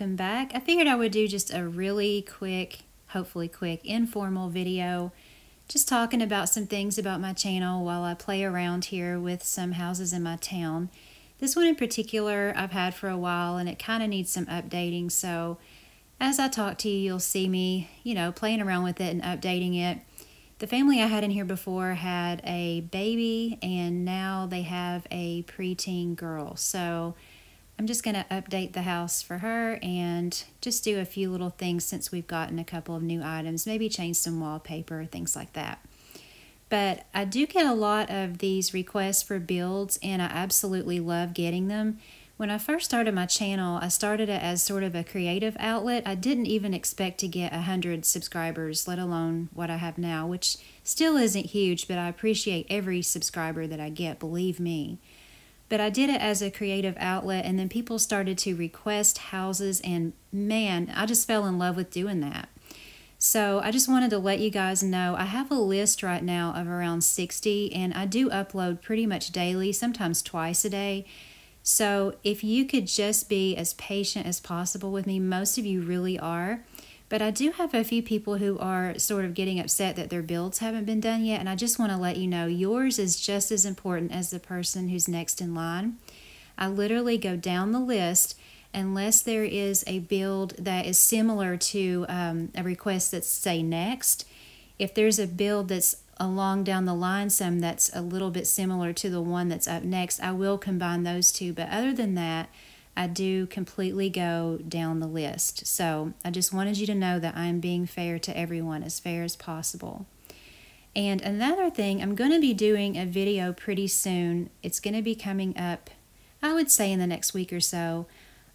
welcome back. I figured I would do just a really quick, hopefully quick, informal video, just talking about some things about my channel while I play around here with some houses in my town. This one in particular I've had for a while and it kind of needs some updating, so as I talk to you, you'll see me, playing around with it and updating it. The family I had in here before had a baby and now they have a preteen girl, so I'm just going to update the house for her and just do a few little things since we've gotten a couple of new items, maybe change some wallpaper, things like that. But I do get a lot of these requests for builds and I absolutely love getting them. When I first started my channel, I started it as sort of a creative outlet. I didn't even expect to get 100 subscribers, let alone what I have now, which still isn't huge, but I appreciate every subscriber that I get, believe me. But I did it as a creative outlet, and then people started to request houses, and man, I just fell in love with doing that. So I just wanted to let you guys know I have a list right now of around 60, and I do upload pretty much daily, sometimes twice a day. So if you could just be as patient as possible with me, most of you really are. But I do have a few people who are sort of getting upset that their builds haven't been done yet, and I just want to let you know yours is just as important as the person who's next in line. I literally go down the list unless there is a build that is similar to a request that's, say, next. If there's a build that's along down the line some that's a little bit similar to the one that's up next, I will combine those two. But other than that, I do completely go down the list. So I just wanted you to know that I'm being fair to everyone, as fair as possible. And another thing, I'm going to be doing a video pretty soon. It's going to be coming up, I would say in the next week or so,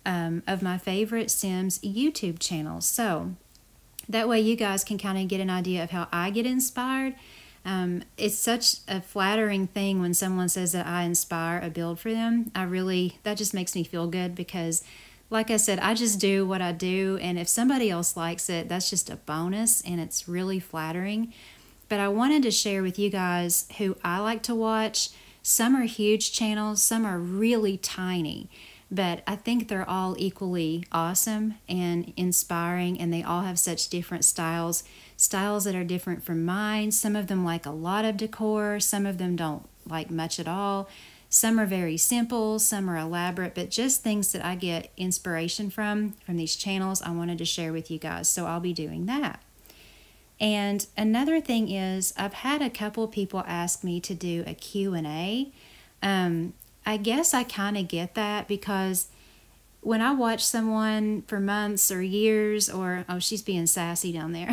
of my favorite Sims YouTube channels. So that way you guys can kind of get an idea of how I get inspired. It's such a flattering thing when someone says that I inspire a build for them. That just makes me feel good because, like I said, I just do what I do, and if somebody else likes it, that's just a bonus, and it's really flattering. But I wanted to share with you guys who I like to watch. Some are huge channels, some are really tiny, but I think they're all equally awesome and inspiring, and they all have such different styles that are different from mine. Some of them like a lot of decor, some of them don't like much at all. Some are very simple, some are elaborate, but just things that I get inspiration from these channels I wanted to share with you guys, so I'll be doing that. And another thing is I've had a couple people ask me to do a Q&A. I guess I kind of get that because when I watch someone for months or years, or, oh, she's being sassy down there.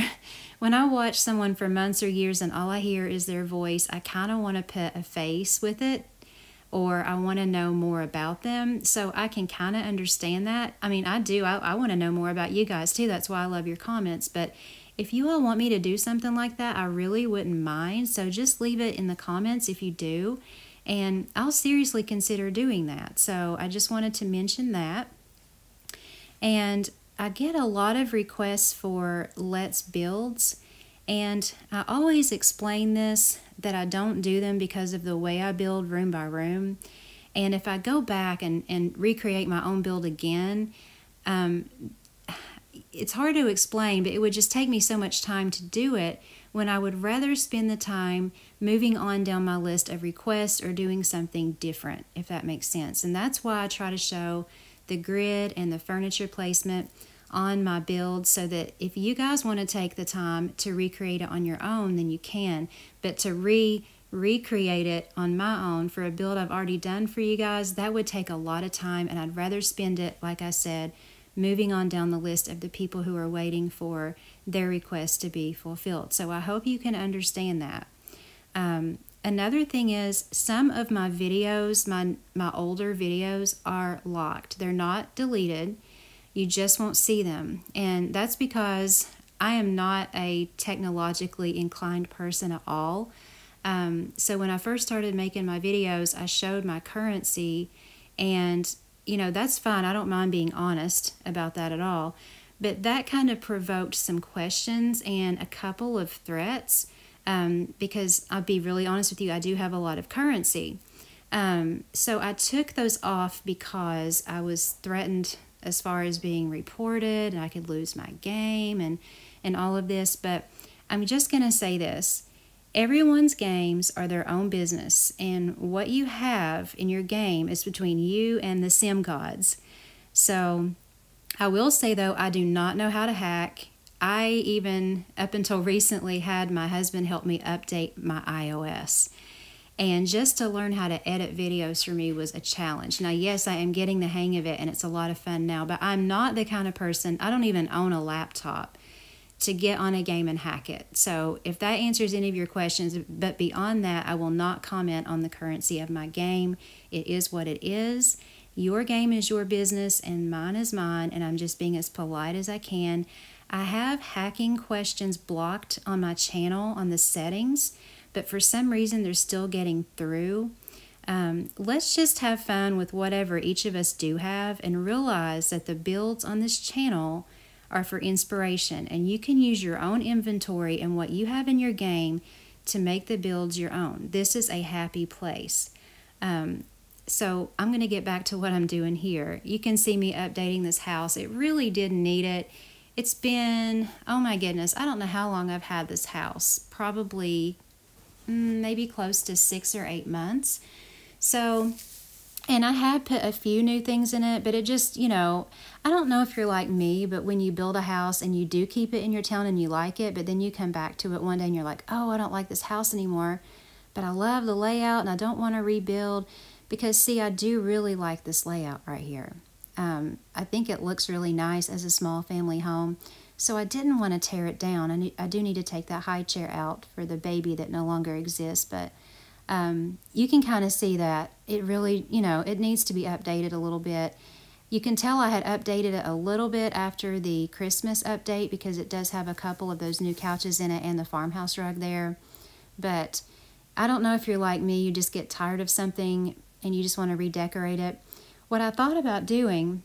When I watch someone for months or years and all I hear is their voice, I kind of want to put a face with it, or I want to know more about them. So I can kind of understand that. I mean, I do. I want to know more about you guys too. That's why I love your comments. But if you all want me to do something like that, I really wouldn't mind. So just leave it in the comments if you do, and I'll seriously consider doing that. So I just wanted to mention that. And I get a lot of requests for Let's Builds, and I always explain this, that I don't do them because of the way I build room by room. And if I go back and recreate my own build again, it's hard to explain, but it would just take me so much time to do it when I would rather spend the time moving on down my list of requests or doing something different, if that makes sense. And that's why I try to show the grid and the furniture placement on my build, so that if you guys want to take the time to recreate it on your own, then you can. But to recreate it on my own for a build I've already done for you guys, that would take a lot of time, and I'd rather spend it, like I said, moving on down the list of the people who are waiting for their request to be fulfilled. So I hope you can understand that. Another thing is, some of my videos, my older videos, are locked. They're not deleted. You just won't see them. And that's because I am not a technologically inclined person at all. So when I first started making my videos, I showed my currency, and that's fine. I don't mind being honest about that at all. But that kind of provoked some questions and a couple of threats. Because I'll be really honest with you, I do have a lot of currency. So I took those off because I was threatened as far as being reported, and I could lose my game and all of this. But I'm just going to say this. Everyone's games are their own business, and what you have in your game is between you and the sim gods. So I will say, though, I do not know how to hack. I even, up until recently, had my husband help me update my iOS. And just to learn how to edit videos for me was a challenge. Now, yes, I am getting the hang of it, and it's a lot of fun now, but I'm not the kind of person, I don't even own a laptop to get on a game and hack it. So if that answers any of your questions, but beyond that, I will not comment on the currency of my game. It is what it is. Your game is your business and mine is mine, and I'm just being as polite as I can. I have hacking questions blocked on my channel on the settings, but for some reason they're still getting through. Let's just have fun with whatever each of us do have and realize that the builds on this channel are for inspiration, and you can use your own inventory and what you have in your game to make the builds your own. This is a happy place. So I'm going to get back to what I'm doing here. You can see me updating this house. It really did need it. It's been, oh my goodness, I don't know how long I've had this house. Probably maybe close to 6 or 8 months. So, and I have put a few new things in it, but it just, you know, I don't know if you're like me, but when you build a house and you do keep it in your town and you like it, but then you come back to it one day and you're like, oh, I don't like this house anymore, but I love the layout and I don't want to rebuild because, see, I do really like this layout right here. I think it looks really nice as a small family home, so I didn't want to tear it down. I do need to take that high chair out for the baby that no longer exists, but you can kind of see that it really, you know, it needs to be updated a little bit. You can tell I had updated it a little bit after the Christmas update because it does have a couple of those new couches in it and the farmhouse rug there. But I don't know if you're like me, you just get tired of something and you just want to redecorate it. What I thought about doing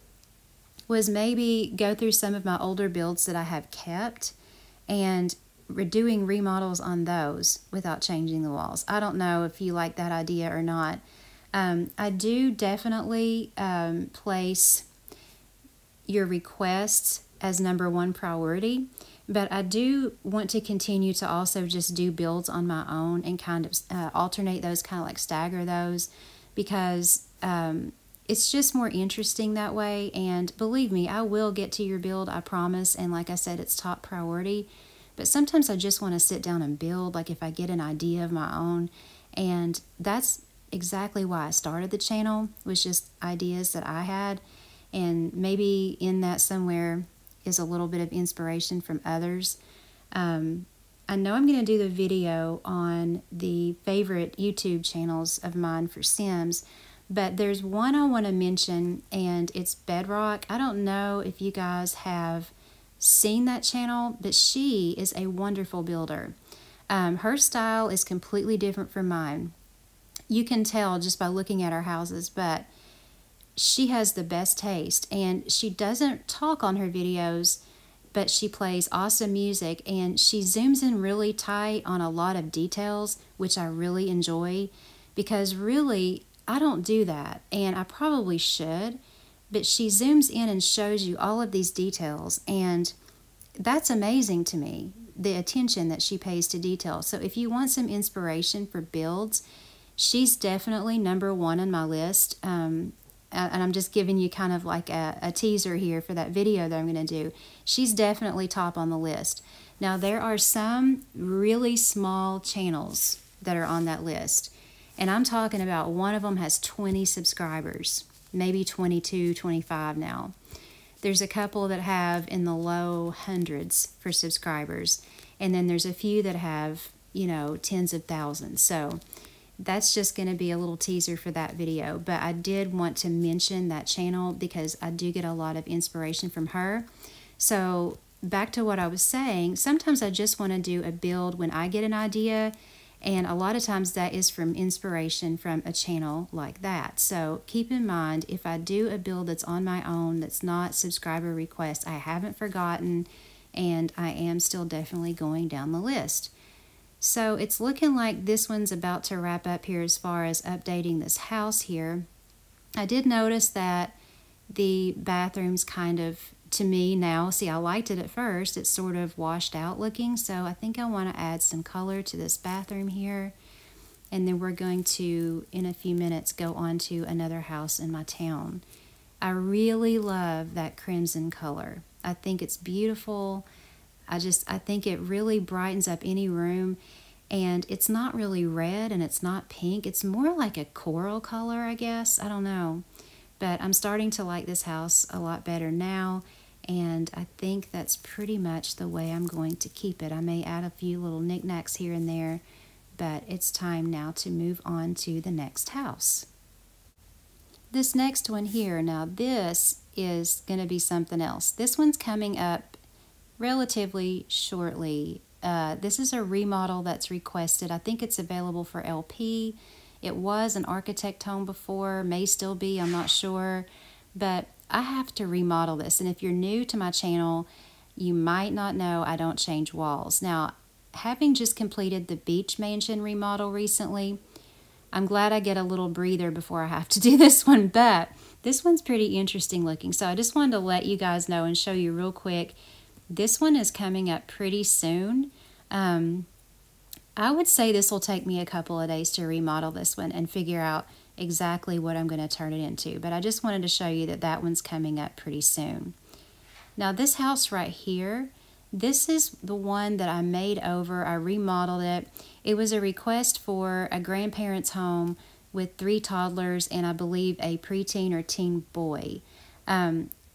was maybe go through some of my older builds that I have kept and doing remodels on those without changing the walls. I don't know if you like that idea or not. I do definitely place your requests as #1 priority, but I do want to continue to also just do builds on my own and kind of alternate those, kind of like stagger those, because it's just more interesting that way. And believe me, I will get to your build, I promise. And like I said, it's top priority. But sometimes I just want to sit down and build, like if I get an idea of my own. And that's exactly why I started the channel, was just ideas that I had. And maybe in that somewhere is a little bit of inspiration from others. I know I'm going to do the video on the favorite YouTube channels of mine for Sims, but there's one I want to mention, and it's Bedrock. I don't know if you guys have seen that channel, but she is a wonderful builder. Her style is completely different from mine. You can tell just by looking at her houses, but she has the best taste, and she doesn't talk on her videos, but she plays awesome music, and she zooms in really tight on a lot of details, which I really enjoy, because really I don't do that, and I probably should, but she zooms in and shows you all of these details, and that's amazing to me, the attention that she pays to detail. So if you want some inspiration for builds, she's definitely #1 on my list. And I'm just giving you kind of like a teaser here for that video that I'm going to do. She's definitely top on the list. Now, there are some really small channels that are on that list. And I'm talking about one of them has 20 subscribers, maybe 22, 25 now. There's a couple that have in the low hundreds for subscribers. And then there's a few that have, you know, tens of thousands. So that's just going to be a little teaser for that video. But I did want to mention that channel because I do get a lot of inspiration from her. So back to what I was saying, sometimes I just want to do a build when I get an idea, and a lot of times that is from inspiration from a channel like that. So keep in mind, if I do a build that's on my own, that's not subscriber request, I haven't forgotten, and I am still definitely going down the list. So it's looking like this one's about to wrap up here as far as updating this house here. I did notice that The bathroom's kind of, to me now, see, I liked it at first. It's sort of washed out looking, so I think I want to add some color to this bathroom here. And then we're going to, in a few minutes, go on to another house in my town. I really love that crimson color. I think it's beautiful. I think it really brightens up any room. And it's not really red and it's not pink. It's more like a coral color, I guess. I don't know. But I'm starting to like this house a lot better now. And I think that's pretty much the way I'm going to keep it. I may add a few little knickknacks here and there. But it's time now to move on to the next house. This next one here, now this is going to be something else. This one's coming up relatively shortly. This is a remodel that's requested. I think it's available for LP. It was an architect home before, may still be, I'm not sure. But I have to remodel this. And if you're new to my channel, you might not know I don't change walls. Now, having just completed the beach mansion remodel recently, I'm glad I get a little breather before I have to do this one, but this one's pretty interesting looking. So I just wanted to let you guys know and show you real quick. This one is coming up pretty soon. I would say this will take me a couple of days to remodel this one and figure out exactly what I'm going to turn it into. But I just wanted to show you that that one's coming up pretty soon. Now this house right here, this is the one that I made over. I remodeled it. It was a request for a grandparent's home with 3 toddlers and I believe a preteen or teen boy.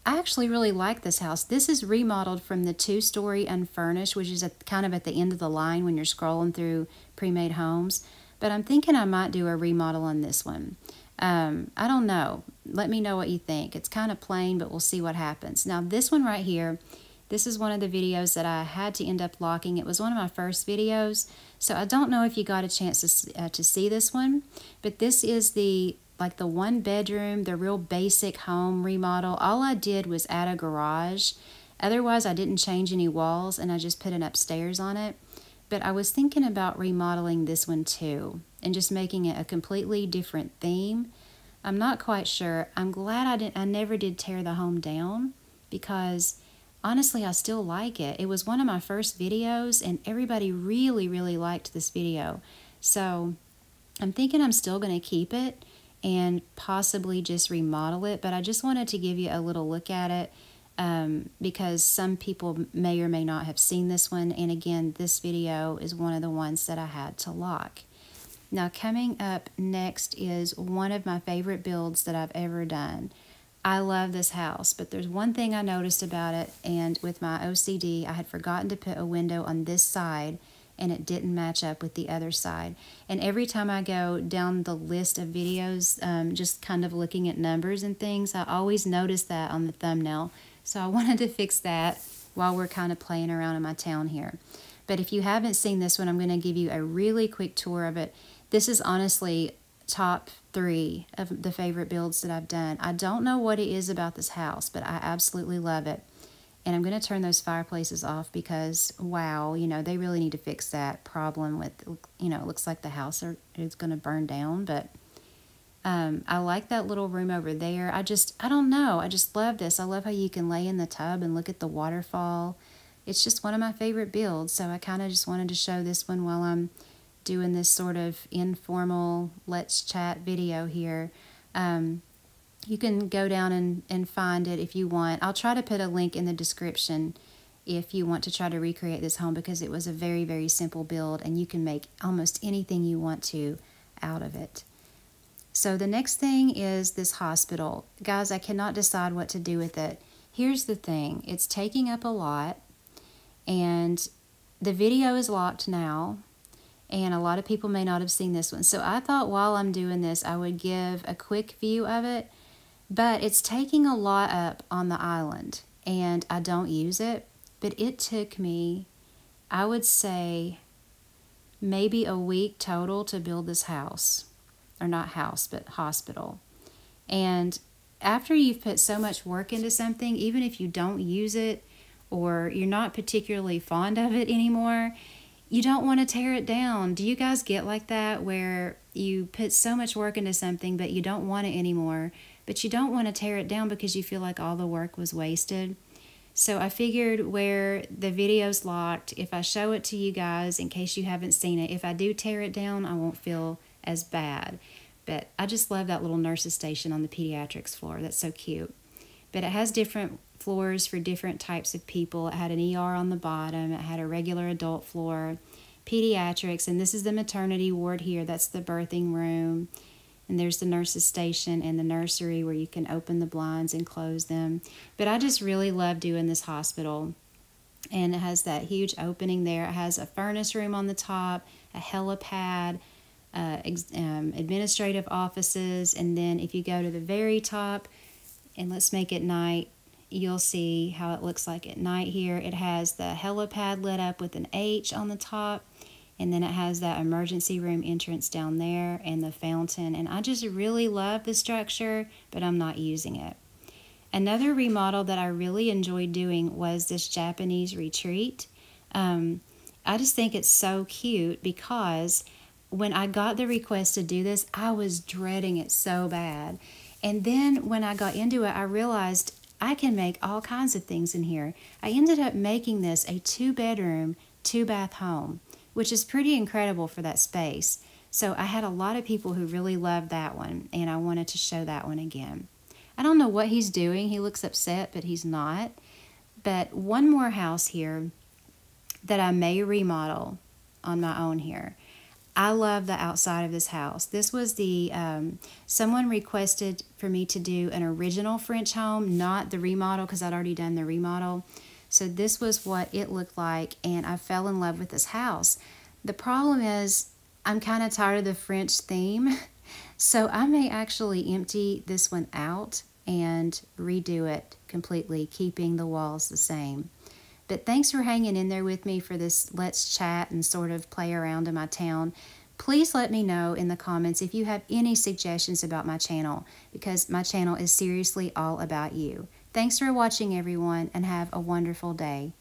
I actually really like this house. This is remodeled from the 2-story unfurnished, which is kind of at the end of the line when you're scrolling through pre-made homes. But I'm thinking I might do a remodel on this one. I don't know. Let me know what you think. It's kind of plain, but we'll see what happens. Now this one right here, this is one of the videos that I had to end up locking. It was one of my first videos, so I don't know if you got a chance to see this one, but this is the 1 bedroom, the real basic home remodel. All I did was add a garage. Otherwise, I didn't change any walls, and I just put an upstairs on it. But I was thinking about remodeling this one too, and just making it a completely different theme. I'm not quite sure. I'm glad I never did tear the home down, because honestly, I still like it. It was one of my first videos, and everybody really, really liked this video. So I'm thinking I'm still going to keep it and possibly just remodel it, but I just wanted to give you a little look at it because some people may or may not have seen this one. And again, this video is one of the ones that I had to lock. Now, coming up next is one of my favorite builds that I've ever done. I love this house, but there's one thing I noticed about it, and with my OCD, I had forgotten to put a window on this side, and it didn't match up with the other side. And every time I go down the list of videos, just kind of looking at numbers and things, I always notice that on the thumbnail. So I wanted to fix that while we're kind of playing around in my town here. But if you haven't seen this one, I'm going to give you a really quick tour of it. This is honestly top 3 of the favorite builds that I've done. I don't know what it is about this house, but I absolutely love it. And I'm going to turn those fireplaces off because, wow, you know, they really need to fix that problem with, you know, it looks like the house is going to burn down. But I like that little room over there. I don't know. I just love this. I love how you can lay in the tub and look at the waterfall. It's just one of my favorite builds. So I kind of just wanted to show this one while I'm doing this sort of informal let's chat video here. You can go down and find it if you want. I'll try to put a link in the description if you want to try to recreate this home, because it was a very, very simple build and you can make almost anything you want to out of it. So the next thing is this hospital. Guys, I cannot decide what to do with it. Here's the thing. It's taking up a lot, and the video is locked now, and a lot of people may not have seen this one. So I thought while I'm doing this, I would give a quick view of it. But it's taking a lot up on the island, and I don't use it. But it took me, I would say, maybe a week total to build this house. Or not house, but hospital. And after you've put so much work into something, even if you don't use it or you're not particularly fond of it anymore, you don't want to tear it down. Do you guys get like that, where you put so much work into something but you don't want it anymore? but you don't want to tear it down because you feel like all the work was wasted. So I figured where the video's locked, if I show it to you guys in case you haven't seen it, if I do tear it down, I won't feel as bad. But I just love that little nurse's station on the pediatrics floor. That's so cute. But it has different floors for different types of people. It had an ER on the bottom. It had a regular adult floor, pediatrics, and this is the maternity ward here. That's the birthing room. And there's the nurse's station and the nursery where you can open the blinds and close them. But I just really love doing this hospital. And it has that huge opening there. It has a furnace room on the top, a helipad, administrative offices. And then if you go to the very top, and let's make it night, you'll see how it looks like at night here. It has the helipad lit up with an H on the top. And then it has that emergency room entrance down there and the fountain. And I just really love the structure, but I'm not using it. Another remodel that I really enjoyed doing was this Japanese retreat. I just think it's so cute because when I got the request to do this, I was dreading it so bad. And then when I got into it, I realized I can make all kinds of things in here. I ended up making this a 2-bedroom, 2-bath home, which is pretty incredible for that space. So I had a lot of people who really loved that one, and I wanted to show that one again. I don't know what he's doing. He looks upset, but he's not. But one more house here that I may remodel on my own here. I love the outside of this house. This was the, someone requested for me to do an original French home, not the remodel, because I'd already done the remodel. So this was what it looked like, and I fell in love with this house. The problem is I'm kind of tired of the French theme, so I may actually empty this one out and redo it completely, keeping the walls the same. But thanks for hanging in there with me for this Let's Chat and sort of play around in my town. Please let me know in the comments if you have any suggestions about my channel, because my channel is seriously all about you. Thanks for watching, everyone, and have a wonderful day.